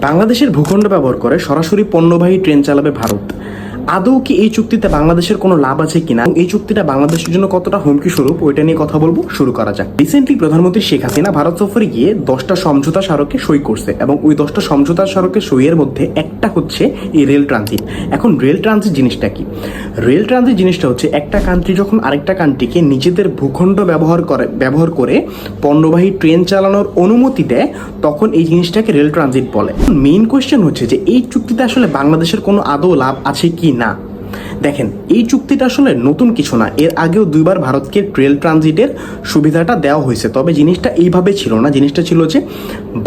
বাংলাদেশের ভূখণ্ড ব্যবহার করে সরাসরি পণ্যবাহী ট্রেন চালাবে ভারত। আদৌ কি এই চুক্তিতে বাংলাদেশের কোনো লাভ আছে কিনা, এই চুক্তিটা বাংলাদেশের জন্য কতটা হুমকি স্বরূপ, ওইটা নিয়ে কথা বলবো। শুরু করা যাক। রিসেন্টলি প্রধানমন্ত্রী শেখ হাসিনা ভারত সফরে গিয়ে 10টা সমঝোতা স্মারকে সই করছে এবং ওই 10টা সমঝোতা স্মারকের সইয়ের মধ্যে একটা হচ্ছে এই রেল ট্রানজিট। এখন রেল ট্রানজিট জিনিসটা কি? রেল ট্রানজিট জিনিসটা হচ্ছে একটা কান্ট্রি যখন আরেকটা কান্ট্রিকে নিজেদের ভূখণ্ড ব্যবহার করে পণ্যবাহী ট্রেন চালানোর অনুমতি দেয়, তখন এই জিনিসটাকে রেল ট্রানজিট বলে। মেইন কোয়েশ্চেন হচ্ছে যে এই চুক্তিতে আসলে বাংলাদেশের কোনো আদৌ লাভ আছে কি না। দেখেন, এই চুক্তিটা আসলে নতুন কিছু না, এর আগেও দুইবার ভারতকে রেল ট্রানজিটের সুবিধাটা দেওয়া হয়েছে। তবে জিনিসটা এইভাবে ছিল না, জিনিসটা ছিল যে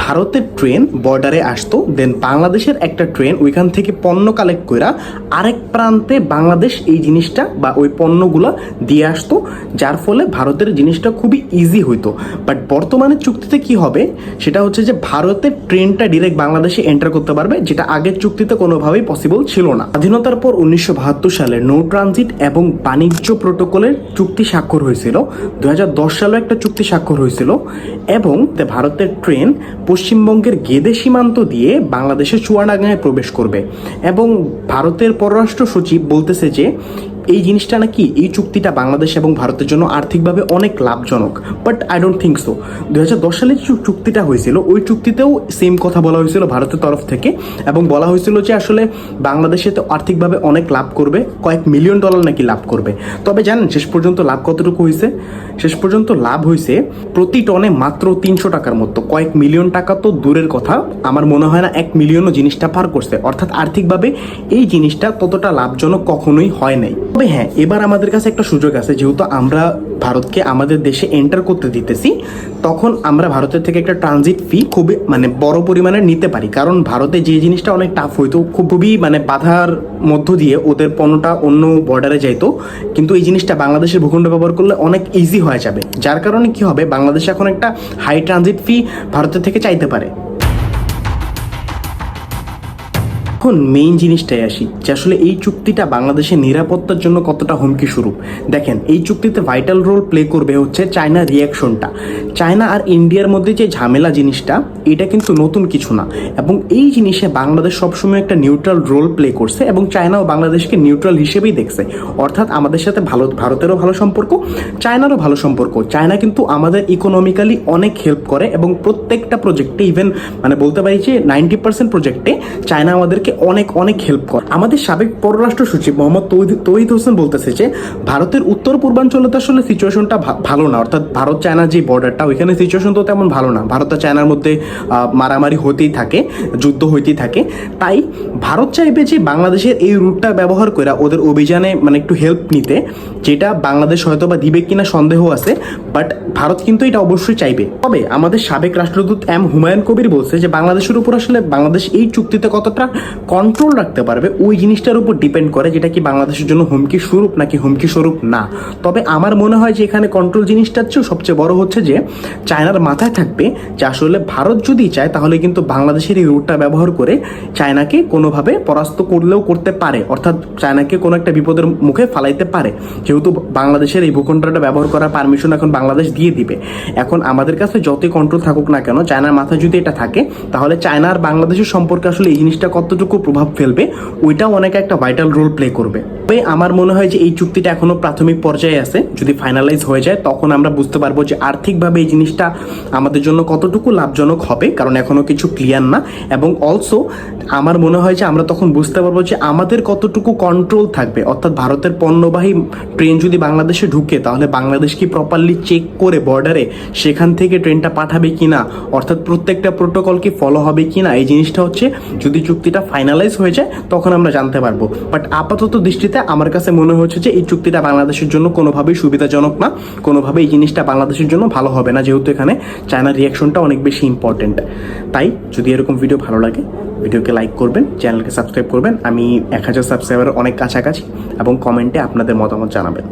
ভারতের ট্রেন বর্ডারে আসতো, দেন বাংলাদেশের একটা ট্রেন ওইখান থেকে পণ্য কালেক্ট করে আরেক প্রান্তে বাংলাদেশ এই জিনিসটা বা ওই পণ্যগুলো দিয়ে আসতো, যার ফলে ভারতের জিনিসটা খুবই ইজি হইতো। বাট বর্তমানে চুক্তিতে কি হবে সেটা হচ্ছে যে ভারতের ট্রেনটা ডিরেক্ট বাংলাদেশে এন্টার করতে পারবে, যেটা আগের চুক্তিতে কোনোভাবেই পসিবল ছিল না। স্বাধীনতার পর 1972 সালে নো ট্রানজিট এবং বাণিজ্য প্রোটোকলের চুক্তি স্বাক্ষর হয়েছিল। 2010 সালে একটা চুক্তি স্বাক্ষর হয়েছিল এবং ভারতের ট্রেন পশ্চিমবঙ্গের গেদে সীমান্ত দিয়ে বাংলাদেশের চুয়াডাঙ্গায় প্রবেশ করবে এবং ভারতের পররাষ্ট্র সচিব বলতেছে যে এই জিনিসটা নাকি, এই চুক্তিটা বাংলাদেশ এবং ভারতের জন্য আর্থিকভাবে অনেক লাভজনক। But I don't think so. 2010 সালে যে চুক্তিটা হয়েছিল ওই চুক্তিতেও সেম কথা বলা হয়েছিল ভারতের তরফ থেকে এবং বলা হয়েছিল যে আসলে বাংলাদেশে তো আর্থিকভাবে অনেক লাভ করবে, কয়েক মিলিয়ন ডলার নাকি লাভ করবে। তবে জানেন শেষ পর্যন্ত লাভ কতটুকু হয়েছে? শেষ পর্যন্ত লাভ হয়েছে প্রতি টনে মাত্র 300 টাকার মতো। কয়েক মিলিয়ন টাকা তো দূরের কথা, আমার মনে হয় না 1 মিলিয়নও জিনিসটা পার করছে। অর্থাৎ আর্থিকভাবে এই জিনিসটা ততটা লাভজনক কখনোই হয় নাই। তবে হ্যাঁ, এবার আমাদের কাছে একটা সুযোগ আছে, যেহেতু আমরা ভারতকে আমাদের দেশে এন্টার করতে দিতেছি, তখন আমরা ভারতের থেকে একটা ট্রানজিট ফি খুবই বড় পরিমাণে নিতে পারি। কারণ ভারতে যে জিনিসটা অনেক টাফ হইতো, খুবই বাধার মধ্য দিয়ে ওদের পণ্যটা অন্য বর্ডারে যাইতো, কিন্তু এই জিনিসটা বাংলাদেশের ভূখণ্ড ব্যবহার করলে অনেক ইজি হয়ে যাবে। যার কারণে কি হবে, বাংলাদেশ এখন একটা হাই ট্রানজিট ফি ভারতের থেকে চাইতে পারে। এখন মেইন জিনিসটাই আসি যে আসলে এই চুক্তিটা বাংলাদেশের নিরাপত্তার জন্য কতটা হুমকি স্বরূপ। দেখেন, এই চুক্তিতে ভাইটাল রোল প্লে করবে হচ্ছে চায়না রিয়াকশনটা। চায়না আর ইন্ডিয়ার মধ্যে যে ঝামেলা জিনিসটা, এটা কিন্তু নতুন কিছু না এবং এই জিনিসে বাংলাদেশ সবসময় একটা নিউট্রাল রোল প্লে করছে এবং চায়নাও বাংলাদেশকে নিউট্রাল হিসেবেই দেখছে। অর্থাৎ আমাদের সাথে ভারতেরও ভালো সম্পর্ক, চায়নারও ভালো সম্পর্ক। চায়না কিন্তু আমাদের ইকোনমিক্যালি অনেক হেল্প করে এবং প্রত্যেকটা প্রজেক্টে, ইভেন বলতে পারি যে 90% প্রজেক্টে চায়না আমাদেরকে অনেক অনেক হেল্প করে। আমাদের সাবেক পররাষ্ট্র সচিব মোহাম্মদ তৌহিদ হোসেন বলতেছে যে ভারতের উত্তর পূর্বাঞ্চলে তো আসলে সিচুয়েশনটা ভালো না, অর্থাৎ ভারত চায়না যে বর্ডারটা, ওইখানে সিচুয়েশন তো তেমন ভালো না। ভারত আর চায়নার মধ্যে মারামারি হতেই থাকে, যুদ্ধ হইতেই থাকে। তাই ভারত চাইবে যে বাংলাদেশের এই রুটটা ব্যবহার করে ওদের অভিযানে একটু হেল্প নিতে, যেটা বাংলাদেশ হয়তো বা দিবে কিনা সন্দেহ আছে, বাট ভারত কিন্তু এটা অবশ্যই চাইবে। তবে আমাদের সাবেক রাষ্ট্রদূত হুমায়ুন কবির বলছে যে বাংলাদেশের উপর আসলে বাংলাদেশ এই চুক্তিতে কতটা কন্ট্রোল রাখতে পারবে ওই জিনিসটার উপর ডিপেন্ড করে, যেটা কি বাংলাদেশের জন্য হুমকি স্বরূপ নাকি হুমকি স্বরূপ না। তবে আমার মনে হয় যে এখানে কন্ট্রোল জিনিসটার চেয়েও সবচেয়ে বড় হচ্ছে যে চায়নার মাথায় থাকবে যে আসলে ভারত যদি চায় তাহলে কিন্তু বাংলাদেশের এই রুটটা ব্যবহার করে চায়নাকে কোনোভাবে পরাস্ত করলেও করতে পারে, অর্থাৎ চায়নাকে কোনো একটা বিপদের মুখে ফালাইতে পারে, যেহেতু বাংলাদেশের এই ভূখণ্ডটা ব্যবহার করার পারমিশন এখন বাংলাদেশ দিয়ে দিবে। এখন আমাদের কাছে যতই কন্ট্রোল থাকুক না কেন, চায়নার মাথায় যদি এটা থাকে তাহলে চায়না আর বাংলাদেশের সম্পর্কে আসলে এই জিনিসটা কতটুকু প্রভাব ফেলবে, ওইটাও অনেক একটা ভাইটাল রোল প্লে করবে। তবে আমার মনে হয় যে এই চুক্তিটা এখনো প্রাথমিক পর্যায়ে আছে, যদি ফাইনালাইজ হয়ে যায় তখন আমরা বুঝতে পারবো যে আর্থিকভাবে এই জিনিসটা আমাদের জন্য কতটুকু লাভজনক হবে, কারণ এখনো কিছু ক্লিয়ার না। এবং অলসো আমার মনে হয় যে আমরা তখন বুঝতে পারবো যে আমাদের কতটুকু কন্ট্রোল থাকবে, অর্থাৎ ভারতের পণ্যবাহী ট্রেন যদি বাংলাদেশে ঢুকে তাহলে বাংলাদেশ কি প্রপারলি চেক করে বর্ডারে সেখান থেকে ট্রেনটা পাঠাবে কিনা, অর্থাৎ প্রত্যেকটা প্রোটোকল কি ফলো হবে কিনা, এই জিনিসটা হচ্ছে যদি চুক্তিটা ফাইনালাইজ হয়ে যায় তখন আমরা জানতে পারবো। বাট আপাতত দৃষ্টিতে আমার কাছে মনে হচ্ছে যে এই চুক্তিটা বাংলাদেশের জন্য কোনোভাবেই সুবিধাজনক না, কোনোভাবে এই জিনিসটা বাংলাদেশের জন্য ভালো হবে না, যেহেতু এখানে চায়নার রিয়াকশনটা অনেক বেশি ইম্পর্টেন্ট। তাই যদি এরকম ভিডিও ভালো লাগে ভিডিওকে লাইক করবেন, চ্যানেলকে সাবস্ক্রাইব করবেন। আমি 1000 সাবস্ক্রাইবার অনেক কাছাকাছি এবং কমেন্টে আপনাদের মতামত জানাবেন।